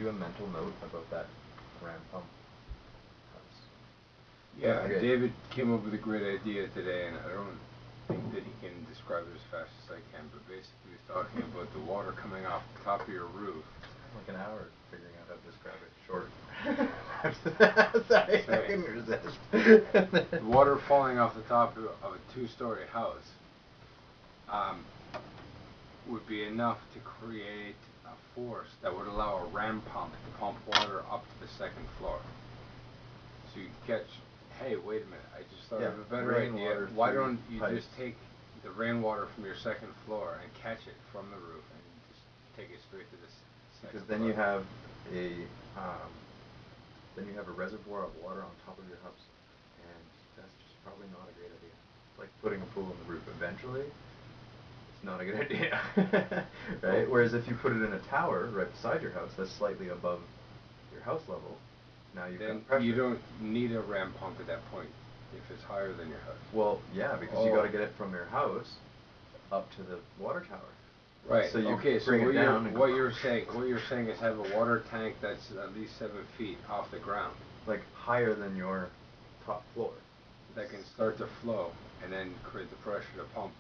you a mental note about that ram pump house? Yeah, okay. David came up with a great idea today, and I don't think that he can describe it as fast as I can, but basically he's talking about the water coming off the top of your roof. Like an hour figuring out how to describe it short. Sorry, I couldn't resist. The water falling off the top of a two-story house would be enough to create a force that would allow a ram pump to pump water up to the second floor. So you catch, hey, wait a minute, I just thought of a better idea. Why don't you just take the rainwater from your second floor and catch it from the roof and just take it straight to this second Because then floor. you have a reservoir of water on top of your house, and that's just probably not a great idea. It's like putting a pool on the roof. Eventually, it's not a good idea, right? Whereas if you put it in a tower right beside your house, that's slightly above your house level. Now you've got pressure. You don't need a ram pump at that point if it's higher than your house. Well, yeah, because you got to get it from your house up to the water tower. Right. So you okay. So bring it down what you're saying is have a water tank that's at least 7 feet off the ground, like higher than your top floor, that can start to flow and then create the pressure to pump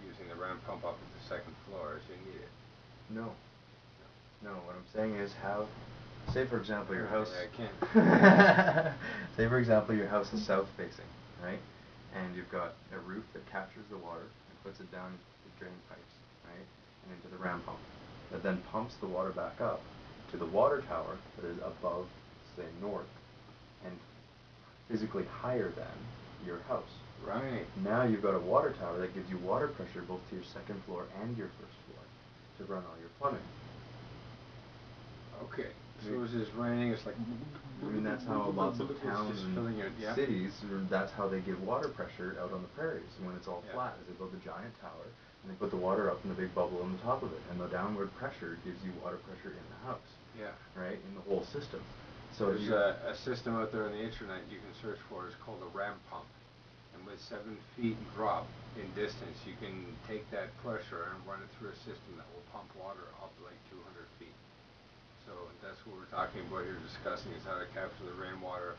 using the ram pump up to the second floor as you need it. No. What I'm saying is have, say for example, your house. I can't. Say for example, your house is south facing, right? And you've got a roof that captures the water and puts it down the drain pipes, right? And into the ram pump, that then pumps the water back up to the water tower that is above, say, north, and physically higher than your house. Right. Now you've got a water tower that gives you water pressure both to your second floor and your first floor to run all your plumbing. Okay. So as it's raining, it's like. I mean, that's how lots of towns and cities, that's how they give water pressure out on the prairies. And when it's all flat, is they build a giant tower, and they put the water up in the big bubble on the top of it. And the downward pressure gives you water pressure in the house. Yeah. Right? In the whole system. So there's a system out there on the internet you can search for. It's called a ram pump. And with 7 feet drop in distance, you can take that pressure and run it through a system that will pump water up like 200 feet. So that's what we're talking about here, discussing, is how to capture the rainwater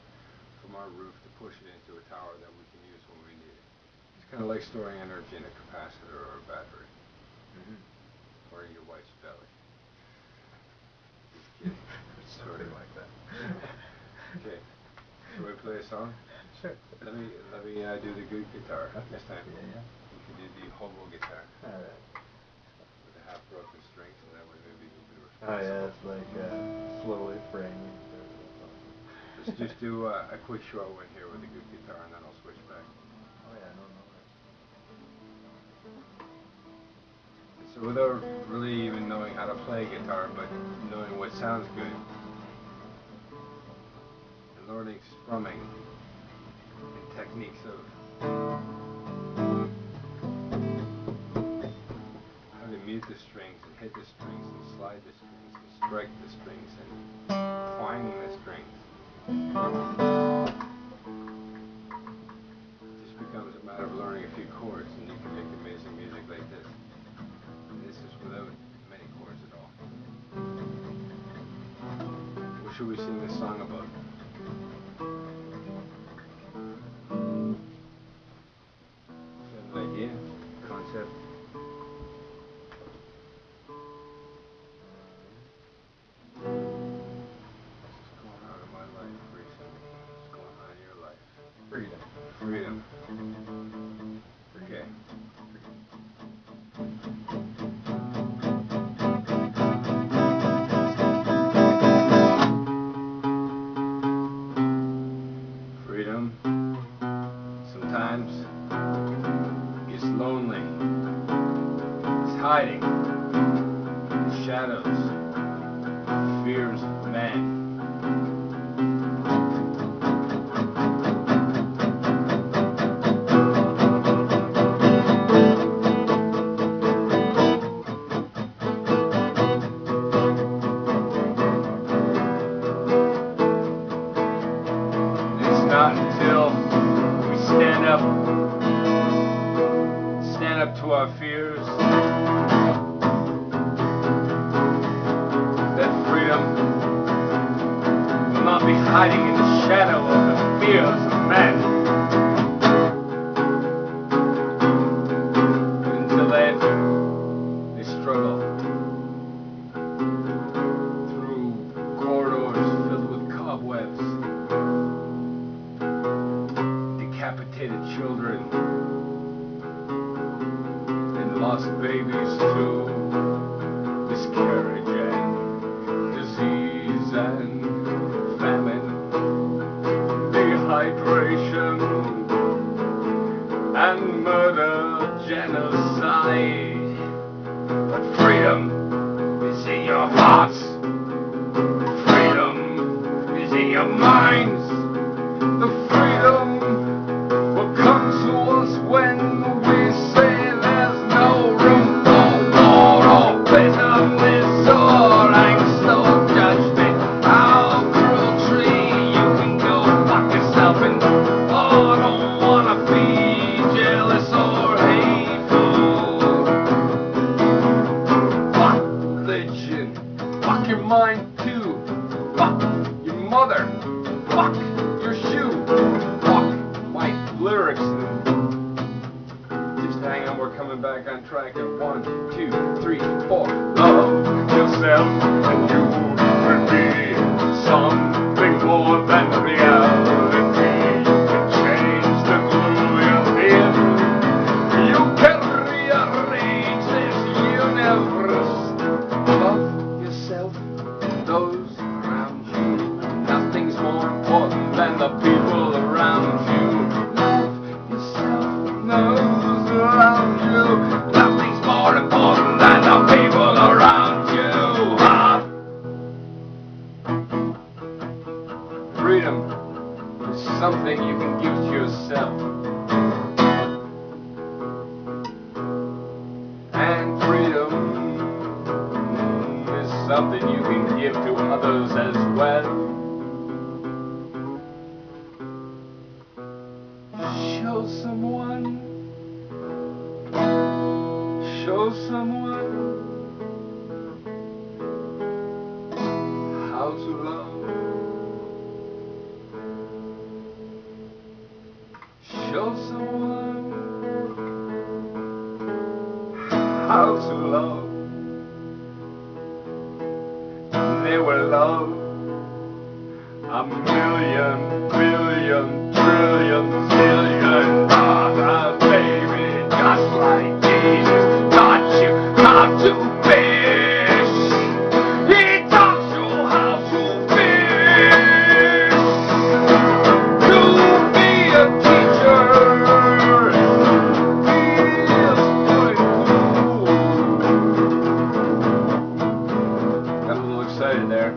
from our roof to push it into a tower that we can use when we need it. It's kind of like storing energy in a capacitor or a battery. Or in your wife's belly. Just kidding. Something like that. Okay. Shall we play a song? Sure. Let me do the good guitar this time. Yeah. You can do the hobo guitar. Alright. With the half broken strings, and that way maybe you'll be responsible. Oh yeah, it's like slowly fraying. Let's just do a quick short one here with the good guitar, and then I'll switch back. Oh yeah, no. So without really even knowing how to play guitar, but knowing what sounds good, and learning strumming and techniques of how to mute the strings and hit the strings and slide the strings and strike the strings and twang the strings. It just becomes a matter of learning a few chords, and you can make amazing music like this. And this is without many chords at all. What should we sing this song about? Do you have an idea? Concept? What's going on in my life recently? What's going on in your life? Freedom. Okay. hiding in the shadow of the fears of men. Until then, they struggle through corridors filled with cobwebs, decapitated children, and lost babies to miscarriage and disease and famine, dehydration and murder, genocide. But freedom is in your hearts. Freedom is in your minds. The freedom will come to us when we say there's no room for war or bitterness or angst or judgment. How cruelty, you can go fuck yourself and oh, I don't wanna be jealous or hateful. Fuck religion. Fuck your mind too. Fuck your mother. Fuck your shoe. Fuck my lyrics. Just hang on, we're coming back on track at 1, 2, 3, 4. Love yourself and you will be something more than reality. You can change the glue you're in. You can rearrange this universe. Love yourself and those around you. Nothing's more important than the people around you. Love yourself and those around you. Nothing's more important than the people around you. Freedom is something you can give to yourself. And freedom is something you can give to others as well. Show someone how to love. Show someone how to love. They will love a million, billion, trillion, zillion others, baby, just like Jesus taught you how to fish. He taught you how to fish. To be a teacher is pretty cool. Got a little excited there.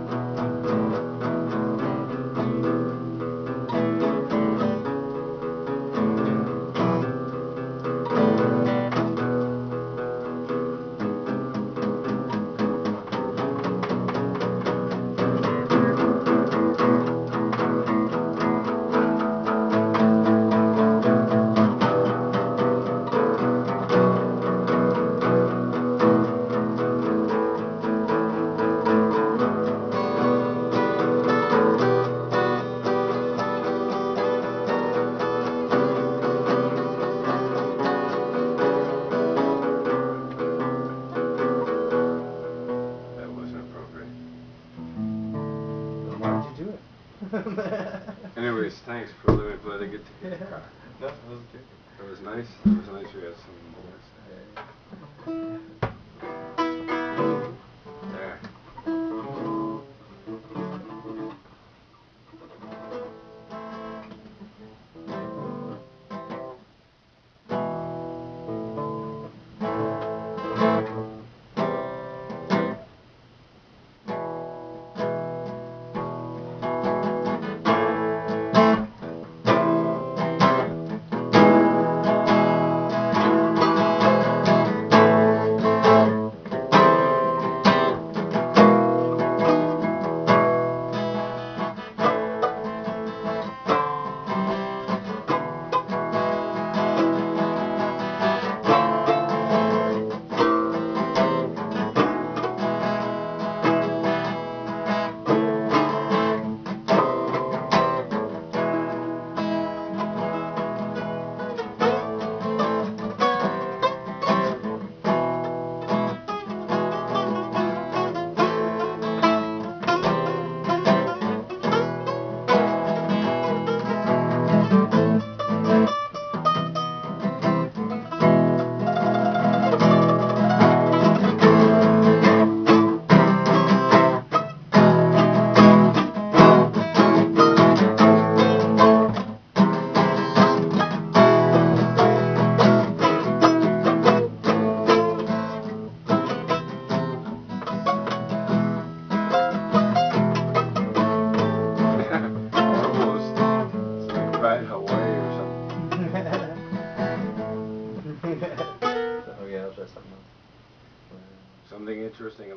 Anyways, thanks for letting me play the guitar. Yeah. No, that was good. That was nice. That was nice. We had some there.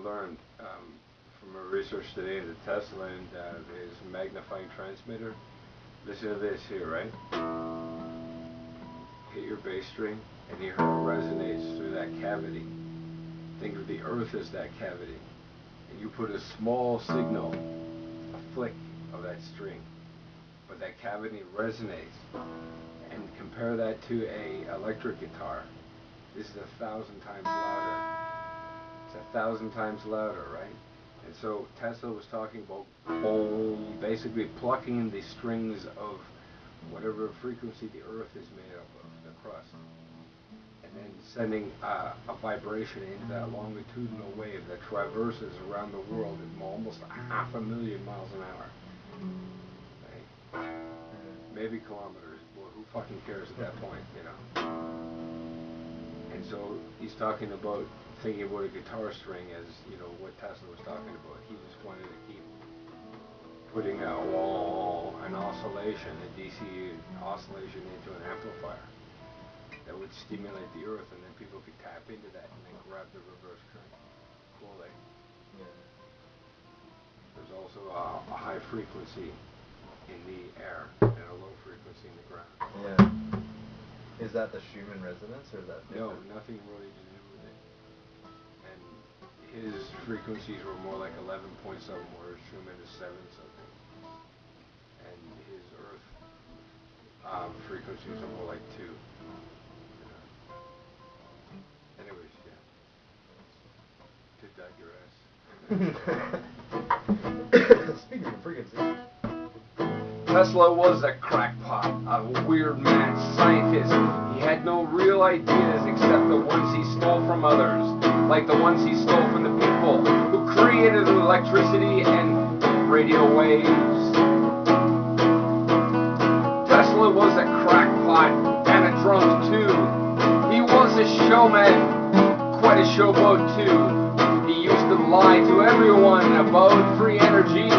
learned from a research today in the Tesla and his magnifying transmitter. Listen to this here, right? Hit your bass string and hear how it resonates through that cavity. Think of the earth as that cavity. And you put a small signal, a flick of that string, but that cavity resonates. And compare that to a electric guitar. This is 1,000 times louder. It's 1,000 times louder, right? And so Tesla was talking about basically plucking the strings of whatever frequency the earth is made up of, the crust, and then sending a vibration into that longitudinal wave that traverses around the world at almost 500,000 miles an hour. Right? Maybe kilometers. Well, who fucking cares at that point, you know? And so he's talking about thinking about a guitar string as, you know, what Tesla was talking about. He just wanted to keep putting an oscillation, a DC oscillation into an amplifier that would stimulate the earth, and then people could tap into that and then grab the reverse current. Cool, eh? Yeah. There's also a high frequency in the air and a low frequency in the ground. Yeah. Is that the Schumann resonance, or is that different? No, nothing really to do with it. And his frequencies were more like 11 point something, whereas Schumann is 7 something. And his earth frequencies are more like 2. Anyways, yeah. To digress. Speaking of frequency. Tesla was a crackpot, a weird mad scientist. He had no real ideas except the ones he stole from others, like the ones he stole from the people who created electricity and radio waves. Tesla was a crackpot and a drunk too. He was a showman, quite a showboat too. He used to lie to everyone about free energy.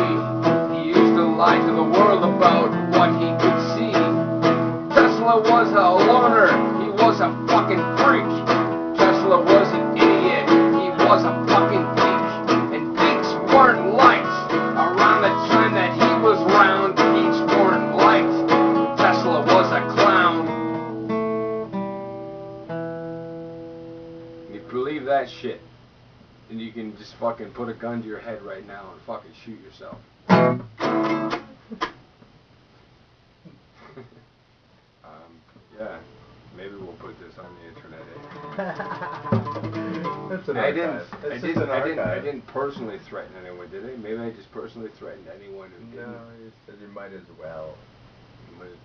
Lie to the world about what he could see. Tesla was a loner. He was a fucking freak. Tesla was an idiot. He was a fucking geek. And geeks weren't liked. Around the time that he was round, geeks weren't liked. Tesla was a clown. You believe that shit, and you can just fucking put a gun to your head right now and fucking shoot yourself. Yeah, maybe we'll put this on the internet. That's an archive. I didn't personally threaten anyone, did I? Maybe I just personally threatened anyone who didn't. No, you said you might as well.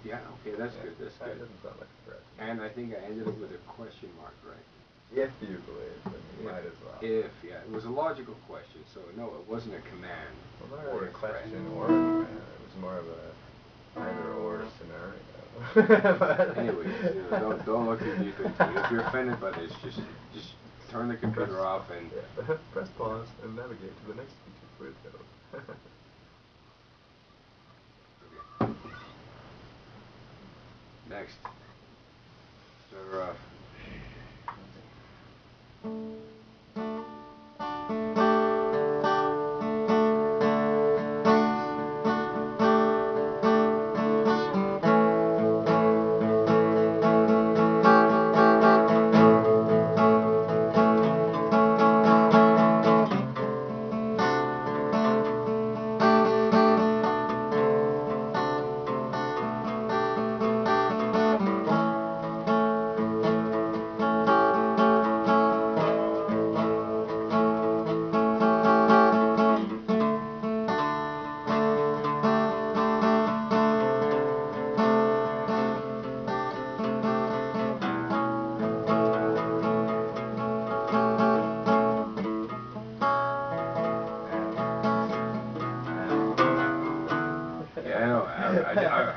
Yeah, okay, that's good. That's that good. Doesn't sound like a threat. And I think I ended up with a question mark, right? If you believe, then you might as well. Yeah, it was a logical question, so no, it wasn't a command. Well, not really a question or a command. It was more of a either or scenario. Anyways, you know, don't look too deep into it. If you're offended by this, just turn the computer off and press pause and navigate to the next YouTube window. Okay. Next. Start her off.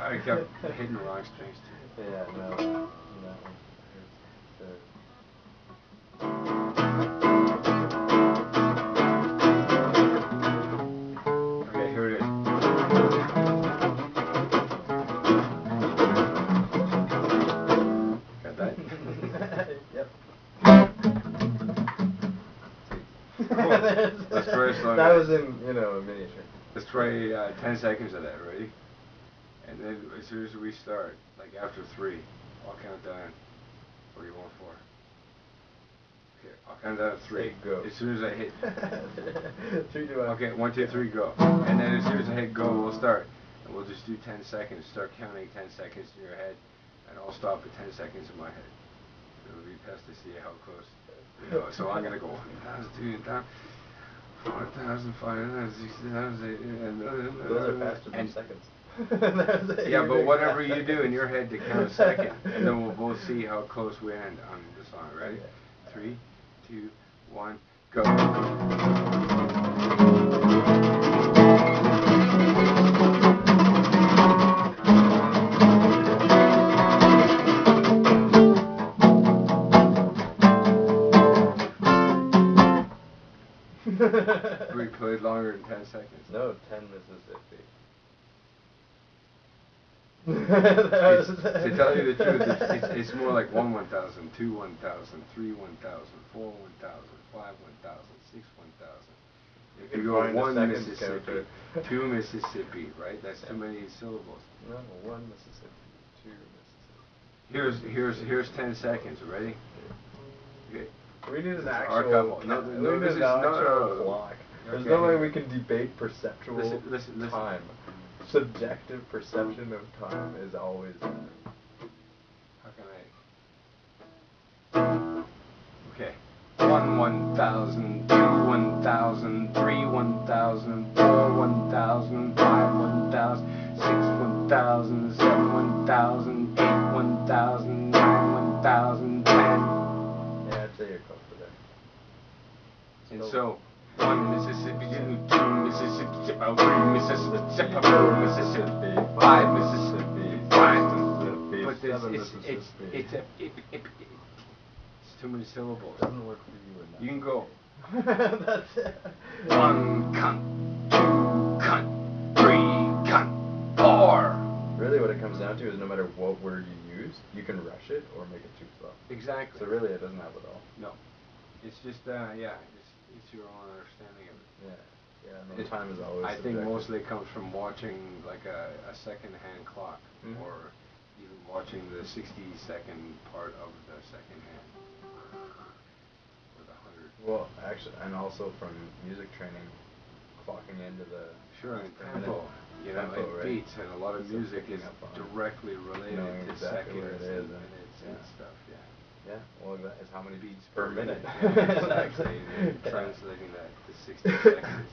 I kept hitting the wrong strings too. Yeah, no. Okay, here it is. Got that? Yep. Cool. Let's try slow. That was in, you know, a miniature. Let's try 10 seconds of that, ready? And then as soon as we start, like after 3, I'll count down. What do you want for? Okay, I'll count down to 3. Say go. As soon as I hit. 3, 2, 1. Okay, 1, 2, 3, go. And then as soon as I hit go, we'll start. And we'll just do 10 seconds. Start counting 10 seconds in your head, and I'll stop at 10 seconds in my head. It'll be best to see how close. You know, so I'm gonna go 1,000, 2,000, 4,000, 5,000, 6,000, Those are faster than and seconds. yeah, but whatever you do in your head to count a second, and then we'll both see how close we end on the song. Ready? 3, 2, 1, go. We played longer than 10 seconds. No, 10 Mississippi. To tell you the truth, it's more like 1 1,000, 2 1,000, 3 1,000, 4 1,000, 5 1,000, 6 1,000. If you go 1 Mississippi, 2 Mississippi, right? That's too many syllables. No, 1 Mississippi, 2 Mississippi. Here's 10 seconds. Ready? Okay. We need an Our actual. couple. No, we no, need this an is actual clock. There's no way we can debate perceptual Listen. time. Subjective perception of time is always. How can I? Okay. 1 1,000, 2 1,000, 3 1,000, 4 1,000, 5 1,000, 6 1,000, 7 1,000, 8 1,000, 9 1,000, 10. Yeah, I'd say you're close to there. And so, 1 Mississippi, 2 Mississippi, 3 Mississippi, 4 Mississippi, 5 Mississippi, 5 Mississippi. But it's too many syllables. It doesn't work for you enough. You can go. That's it. 1 cunt, 2 cunt, 3 cunt, 4. Really, what it comes down to is no matter what word you use, you can rush it or make it too slow. Exactly. So really, it doesn't help at all. No. It's just it's your own understanding of it. Yeah. No, time is always. I think subjective. mostly it comes from watching like a second-hand clock, or even watching the 60-second part of the second hand, or the 100. Well, actually, and also from music training, clocking into the. Sure, and per tempo. minute. You know, Tempo, and right? beats, and a lot of So music picking is up on directly related knowing to exactly seconds where it is and and- minutes and yeah. stuff. Yeah. Yeah. Well, that is how many beats per minute. Yeah, exactly. And Yeah. translating that to 60 seconds